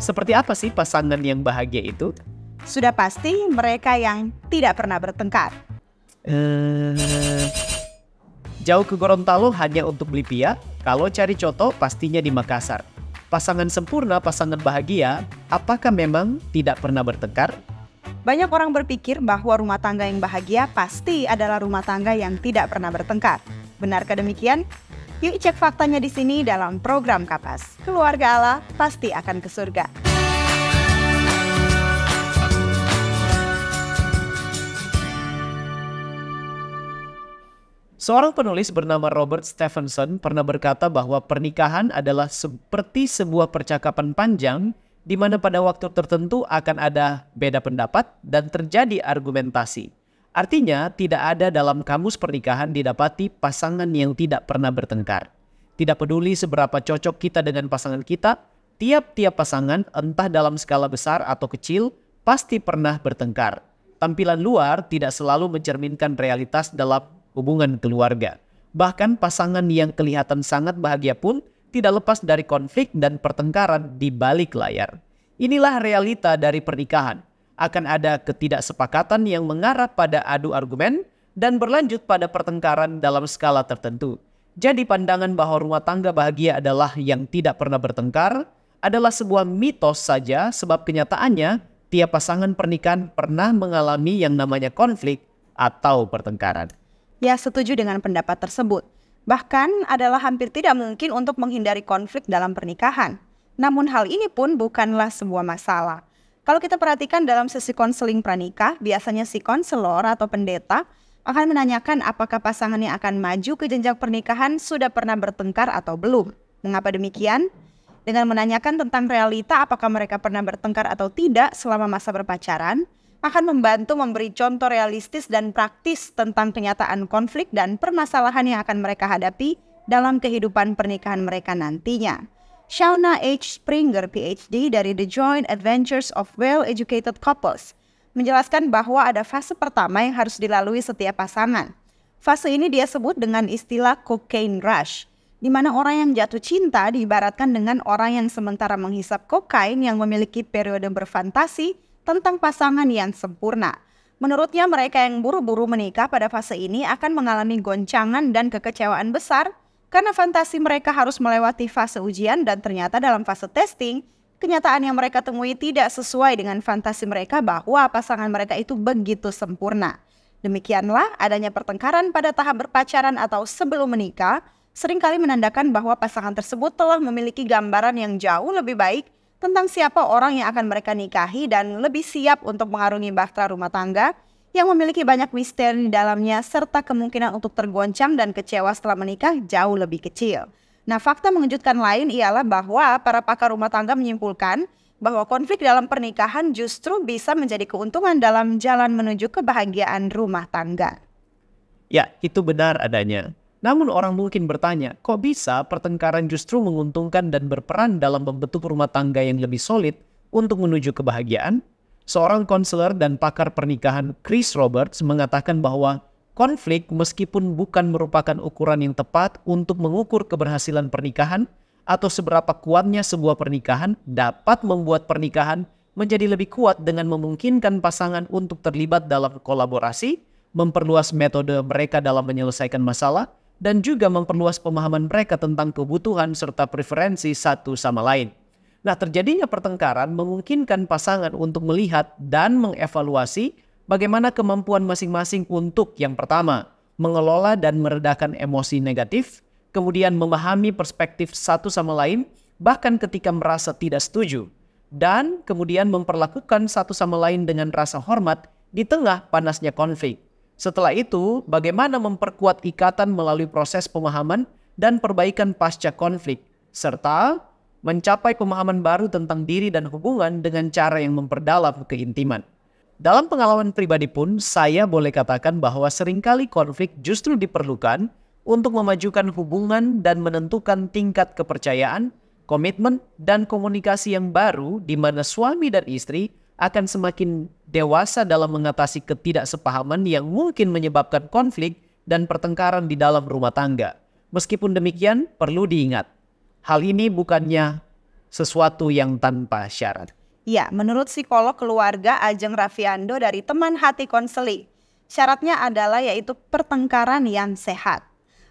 Seperti apa sih pasangan yang bahagia itu? Sudah pasti mereka yang tidak pernah bertengkar. Jauh ke Gorontalo hanya untuk beli pia, kalau cari coto pastinya di Makassar. Pasangan sempurna, pasangan bahagia, apakah memang tidak pernah bertengkar? Banyak orang berpikir bahwa rumah tangga yang bahagia pasti adalah rumah tangga yang tidak pernah bertengkar. Benarkah demikian? Yuk cek faktanya di sini dalam program Kapas. Keluarga Allah pasti akan ke surga. Seorang penulis bernama Robert Stevenson pernah berkata bahwa pernikahan adalah seperti sebuah percakapan panjang di mana pada waktu tertentu akan ada beda pendapat dan terjadi argumentasi. Artinya, tidak ada dalam kamus pernikahan didapati pasangan yang tidak pernah bertengkar. Tidak peduli seberapa cocok kita dengan pasangan kita, tiap-tiap pasangan entah dalam skala besar atau kecil pasti pernah bertengkar. Tampilan luar tidak selalu mencerminkan realitas dalam hubungan keluarga. Bahkan pasangan yang kelihatan sangat bahagia pun tidak lepas dari konflik dan pertengkaran di balik layar. Inilah realita dari pernikahan. Akan ada ketidaksepakatan yang mengarah pada adu argumen dan berlanjut pada pertengkaran dalam skala tertentu. Jadi pandangan bahwa rumah tangga bahagia adalah yang tidak pernah bertengkar adalah sebuah mitos saja, sebab kenyataannya tiap pasangan pernikahan pernah mengalami yang namanya konflik atau pertengkaran. Ya, setuju dengan pendapat tersebut. Bahkan adalah hampir tidak mungkin untuk menghindari konflik dalam pernikahan. Namun hal ini pun bukanlah sebuah masalah. Kalau kita perhatikan dalam sesi konseling pranikah, biasanya si konselor atau pendeta akan menanyakan apakah pasangan yang akan maju ke jenjang pernikahan sudah pernah bertengkar atau belum. Mengapa demikian? Dengan menanyakan tentang realita apakah mereka pernah bertengkar atau tidak selama masa berpacaran, akan membantu memberi contoh realistis dan praktis tentang kenyataan konflik dan permasalahan yang akan mereka hadapi dalam kehidupan pernikahan mereka nantinya. Shauna H. Springer, PhD dari The Joint Adventures of Well-Educated Couples, menjelaskan bahwa ada fase pertama yang harus dilalui setiap pasangan. Fase ini dia sebut dengan istilah cocaine rush, di mana orang yang jatuh cinta diibaratkan dengan orang yang sementara menghisap kokain yang memiliki periode berfantasi tentang pasangan yang sempurna. Menurutnya mereka yang buru-buru menikah pada fase ini akan mengalami goncangan dan kekecewaan besar karena fantasi mereka harus melewati fase ujian dan ternyata dalam fase testing, kenyataan yang mereka temui tidak sesuai dengan fantasi mereka bahwa pasangan mereka itu begitu sempurna. Demikianlah adanya pertengkaran pada tahap berpacaran atau sebelum menikah seringkali menandakan bahwa pasangan tersebut telah memiliki gambaran yang jauh lebih baik tentang siapa orang yang akan mereka nikahi dan lebih siap untuk mengarungi bahtera rumah tangga yang memiliki banyak misteri di dalamnya serta kemungkinan untuk tergoncang dan kecewa setelah menikah jauh lebih kecil. Nah, fakta mengejutkan lain ialah bahwa para pakar rumah tangga menyimpulkan bahwa konflik dalam pernikahan justru bisa menjadi keuntungan dalam jalan menuju kebahagiaan rumah tangga. Ya, itu benar adanya. Namun orang mungkin bertanya, kok bisa pertengkaran justru menguntungkan dan berperan dalam membentuk rumah tangga yang lebih solid untuk menuju kebahagiaan? Seorang konselor dan pakar pernikahan Chris Roberts mengatakan bahwa konflik meskipun bukan merupakan ukuran yang tepat untuk mengukur keberhasilan pernikahan atau seberapa kuatnya sebuah pernikahan dapat membuat pernikahan menjadi lebih kuat dengan memungkinkan pasangan untuk terlibat dalam kolaborasi, memperluas metode mereka dalam menyelesaikan masalah, dan juga memperluas pemahaman mereka tentang kebutuhan serta preferensi satu sama lain. Nah, terjadinya pertengkaran memungkinkan pasangan untuk melihat dan mengevaluasi bagaimana kemampuan masing-masing untuk yang pertama, mengelola dan meredakan emosi negatif, kemudian memahami perspektif satu sama lain, bahkan ketika merasa tidak setuju, dan kemudian memperlakukan satu sama lain dengan rasa hormat di tengah panasnya konflik. Setelah itu, bagaimana memperkuat ikatan melalui proses pemahaman dan perbaikan pasca konflik, serta mencapai pemahaman baru tentang diri dan hubungan dengan cara yang memperdalam keintiman. Dalam pengalaman pribadi pun, saya boleh katakan bahwa seringkali konflik justru diperlukan untuk memajukan hubungan dan menentukan tingkat kepercayaan, komitmen, dan komunikasi yang baru di mana suami dan istri akan semakin dewasa dalam mengatasi ketidaksepahaman yang mungkin menyebabkan konflik dan pertengkaran di dalam rumah tangga. Meskipun demikian, perlu diingat, hal ini bukannya sesuatu yang tanpa syarat. Ya, menurut psikolog keluarga Ajeng Raffiando dari Teman Hati Konseling, syaratnya adalah yaitu pertengkaran yang sehat.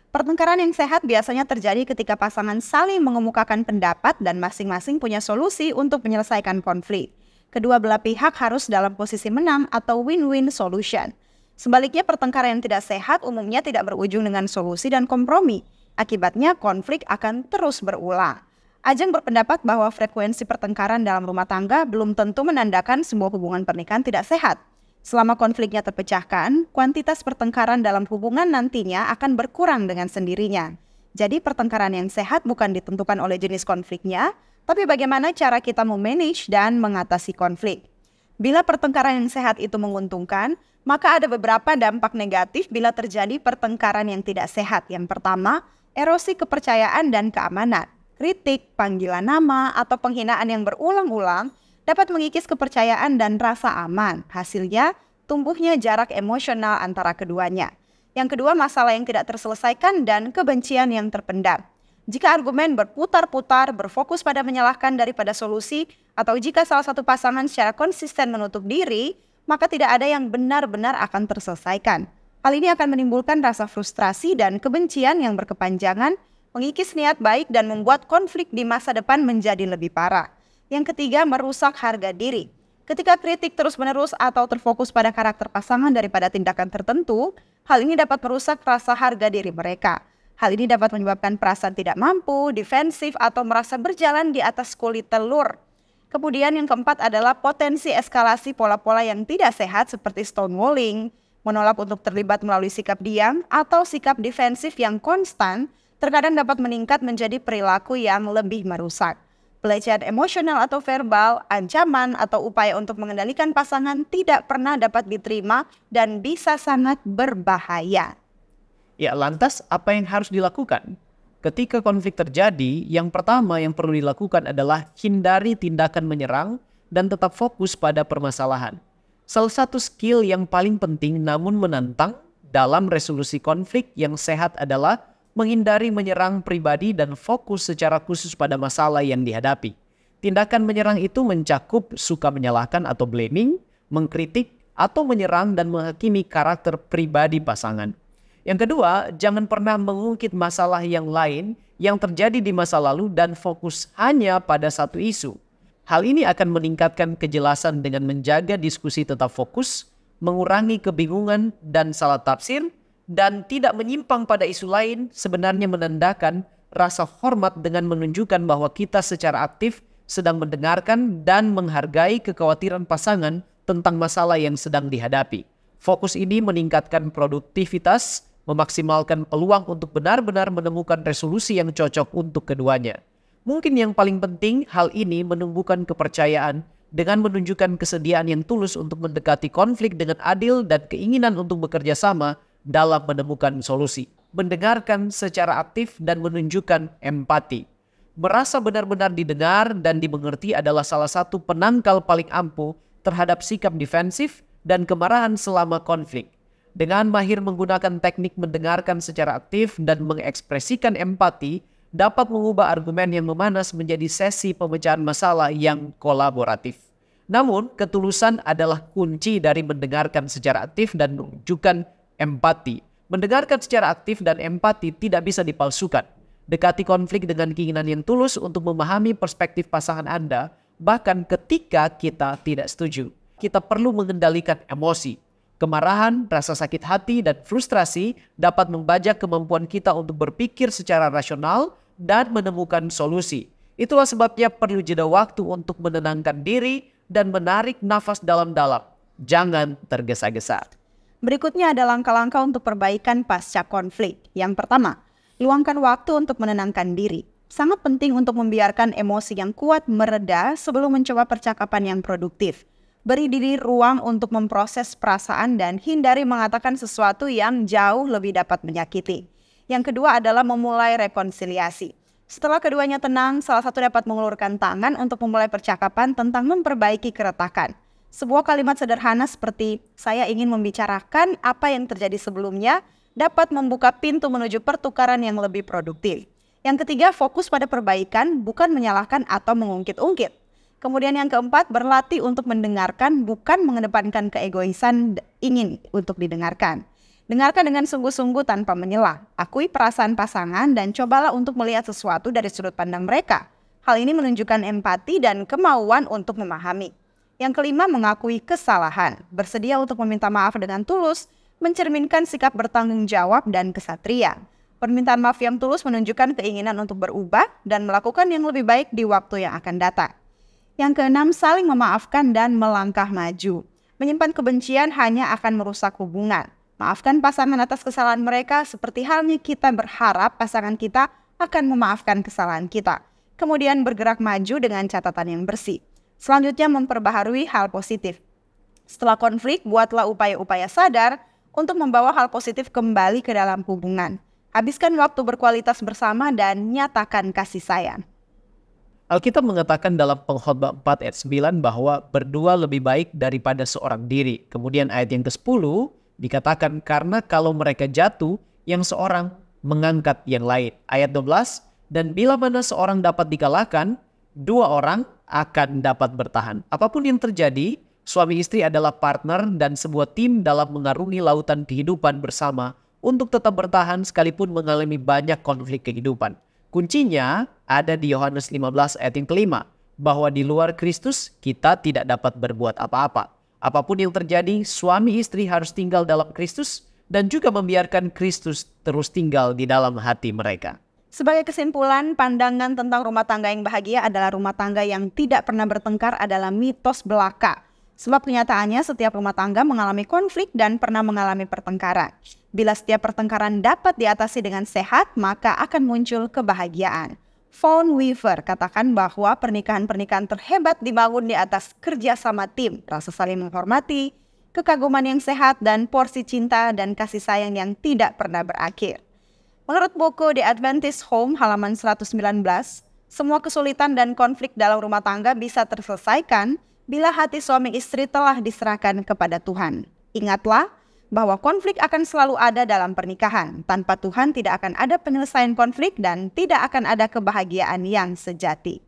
Pertengkaran yang sehat biasanya terjadi ketika pasangan saling mengemukakan pendapat dan masing-masing punya solusi untuk menyelesaikan konflik. Kedua belah pihak harus dalam posisi menang atau win-win solution. Sebaliknya, pertengkaran yang tidak sehat umumnya tidak berujung dengan solusi dan kompromi. Akibatnya, konflik akan terus berulang. Ajeng berpendapat bahwa frekuensi pertengkaran dalam rumah tangga belum tentu menandakan sebuah hubungan pernikahan tidak sehat. Selama konfliknya terpecahkan, kuantitas pertengkaran dalam hubungan nantinya akan berkurang dengan sendirinya. Jadi pertengkaran yang sehat bukan ditentukan oleh jenis konfliknya, tapi bagaimana cara kita memanage dan mengatasi konflik. Bila pertengkaran yang sehat itu menguntungkan, maka ada beberapa dampak negatif bila terjadi pertengkaran yang tidak sehat. Yang pertama, erosi kepercayaan dan keamanan. Kritik, panggilan nama, atau penghinaan yang berulang-ulang dapat mengikis kepercayaan dan rasa aman. Hasilnya, tumbuhnya jarak emosional antara keduanya. Yang kedua, masalah yang tidak terselesaikan dan kebencian yang terpendam. Jika argumen berputar-putar, berfokus pada menyalahkan daripada solusi, atau jika salah satu pasangan secara konsisten menutup diri, maka tidak ada yang benar-benar akan terselesaikan. Hal ini akan menimbulkan rasa frustrasi dan kebencian yang berkepanjangan, mengikis niat baik dan membuat konflik di masa depan menjadi lebih parah. Yang ketiga, merusak harga diri. Ketika kritik terus-menerus atau terfokus pada karakter pasangan daripada tindakan tertentu, hal ini dapat merusak rasa harga diri mereka. Hal ini dapat menyebabkan perasaan tidak mampu, defensif, atau merasa berjalan di atas kulit telur. Kemudian yang keempat adalah potensi eskalasi pola-pola yang tidak sehat seperti stonewalling, menolak untuk terlibat melalui sikap diam, atau sikap defensif yang konstan, terkadang dapat meningkat menjadi perilaku yang lebih merusak. Pelecehan emosional atau verbal, ancaman, atau upaya untuk mengendalikan pasangan tidak pernah dapat diterima dan bisa sangat berbahaya. Ya, lantas apa yang harus dilakukan? Ketika konflik terjadi, yang pertama yang perlu dilakukan adalah hindari tindakan menyerang dan tetap fokus pada permasalahan. Salah satu skill yang paling penting namun menantang dalam resolusi konflik yang sehat adalah menghindari menyerang pribadi dan fokus secara khusus pada masalah yang dihadapi. Tindakan menyerang itu mencakup suka menyalahkan atau blaming, mengkritik, atau menyerang dan menghakimi karakter pribadi pasangan. Yang kedua, jangan pernah mengungkit masalah yang lain yang terjadi di masa lalu dan fokus hanya pada satu isu. Hal ini akan meningkatkan kejelasan dengan menjaga diskusi tetap fokus, mengurangi kebingungan dan salah tafsir, dan tidak menyimpang pada isu lain sebenarnya menandakan rasa hormat dengan menunjukkan bahwa kita secara aktif sedang mendengarkan dan menghargai kekhawatiran pasangan tentang masalah yang sedang dihadapi. Fokus ini meningkatkan produktivitas, memaksimalkan peluang untuk benar-benar menemukan resolusi yang cocok untuk keduanya. Mungkin yang paling penting, hal ini menumbuhkan kepercayaan dengan menunjukkan kesediaan yang tulus untuk mendekati konflik dengan adil dan keinginan untuk bekerja sama dalam menemukan solusi. Mendengarkan secara aktif dan menunjukkan empati. Merasa benar-benar didengar dan dimengerti adalah salah satu penangkal paling ampuh terhadap sikap defensif dan kemarahan selama konflik. Dengan mahir menggunakan teknik mendengarkan secara aktif dan mengekspresikan empati, dapat mengubah argumen yang memanas menjadi sesi pemecahan masalah yang kolaboratif. Namun, ketulusan adalah kunci dari mendengarkan secara aktif dan menunjukkan empati. Mendengarkan secara aktif dan empati tidak bisa dipalsukan. Dekati konflik dengan keinginan yang tulus untuk memahami perspektif pasangan Anda, bahkan ketika kita tidak setuju. Kita perlu mengendalikan emosi. Kemarahan, rasa sakit hati, dan frustrasi dapat membajak kemampuan kita untuk berpikir secara rasional dan menemukan solusi. Itulah sebabnya perlu jeda waktu untuk menenangkan diri dan menarik nafas dalam-dalam. Jangan tergesa-gesa. Berikutnya ada langkah-langkah untuk perbaikan pasca konflik. Yang pertama, luangkan waktu untuk menenangkan diri. Sangat penting untuk membiarkan emosi yang kuat mereda sebelum mencoba percakapan yang produktif. Beri diri ruang untuk memproses perasaan dan hindari mengatakan sesuatu yang jauh lebih dapat menyakiti. Yang kedua adalah memulai rekonsiliasi. Setelah keduanya tenang, salah satu dapat mengulurkan tangan untuk memulai percakapan tentang memperbaiki keretakan. Sebuah kalimat sederhana seperti, "Saya ingin membicarakan apa yang terjadi sebelumnya," dapat membuka pintu menuju pertukaran yang lebih produktif. Yang ketiga, fokus pada perbaikan, bukan menyalahkan atau mengungkit-ungkit. Kemudian yang keempat, berlatih untuk mendengarkan, bukan mengedepankan keegoisan ingin untuk didengarkan. Dengarkan dengan sungguh-sungguh tanpa menyela. Akui perasaan pasangan dan cobalah untuk melihat sesuatu dari sudut pandang mereka. Hal ini menunjukkan empati dan kemauan untuk memahami. Yang kelima, mengakui kesalahan. Bersedia untuk meminta maaf dengan tulus, mencerminkan sikap bertanggung jawab dan kesatria. Permintaan maaf yang tulus menunjukkan keinginan untuk berubah dan melakukan yang lebih baik di waktu yang akan datang. Yang keenam, saling memaafkan dan melangkah maju. Menyimpan kebencian hanya akan merusak hubungan. Maafkan pasangan atas kesalahan mereka seperti halnya kita berharap pasangan kita akan memaafkan kesalahan kita. Kemudian bergerak maju dengan catatan yang bersih. Selanjutnya, memperbaharui hal positif. Setelah konflik, buatlah upaya-upaya sadar untuk membawa hal positif kembali ke dalam hubungan. Habiskan waktu berkualitas bersama dan nyatakan kasih sayang. Alkitab mengatakan dalam Pengkhotbah 4 ayat 9 bahwa berdua lebih baik daripada seorang diri. Kemudian ayat yang ke-10 dikatakan karena kalau mereka jatuh, yang seorang mengangkat yang lain. Ayat 12, dan bila mana seorang dapat dikalahkan, dua orang akan dapat bertahan. Apapun yang terjadi, suami istri adalah partner dan sebuah tim dalam mengarungi lautan kehidupan bersama untuk tetap bertahan sekalipun mengalami banyak konflik kehidupan. Kuncinya ada di Yohanes 15 ayat yang kelima, bahwa di luar Kristus kita tidak dapat berbuat apa-apa. Apapun yang terjadi, suami istri harus tinggal dalam Kristus dan juga membiarkan Kristus terus tinggal di dalam hati mereka. Sebagai kesimpulan, pandangan tentang rumah tangga yang bahagia adalah rumah tangga yang tidak pernah bertengkar adalah mitos belaka. Sebab kenyataannya setiap rumah tangga mengalami konflik dan pernah mengalami pertengkaran. Bila setiap pertengkaran dapat diatasi dengan sehat, maka akan muncul kebahagiaan. Vaughan Weaver katakan bahwa pernikahan-pernikahan terhebat dibangun di atas kerjasama tim, rasa saling menghormati, kekaguman yang sehat, dan porsi cinta dan kasih sayang yang tidak pernah berakhir. Menurut buku The Adventist Home halaman 119, semua kesulitan dan konflik dalam rumah tangga bisa terselesaikan bila hati suami istri telah diserahkan kepada Tuhan. Ingatlah bahwa konflik akan selalu ada dalam pernikahan. Tanpa Tuhan tidak akan ada penyelesaian konflik dan tidak akan ada kebahagiaan yang sejati.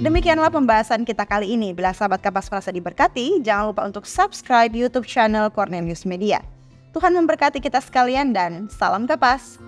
Demikianlah pembahasan kita kali ini. Bila sahabat Kapas merasa diberkati, jangan lupa untuk subscribe YouTube channel Cornelius Media. Tuhan memberkati kita sekalian dan salam Kapas.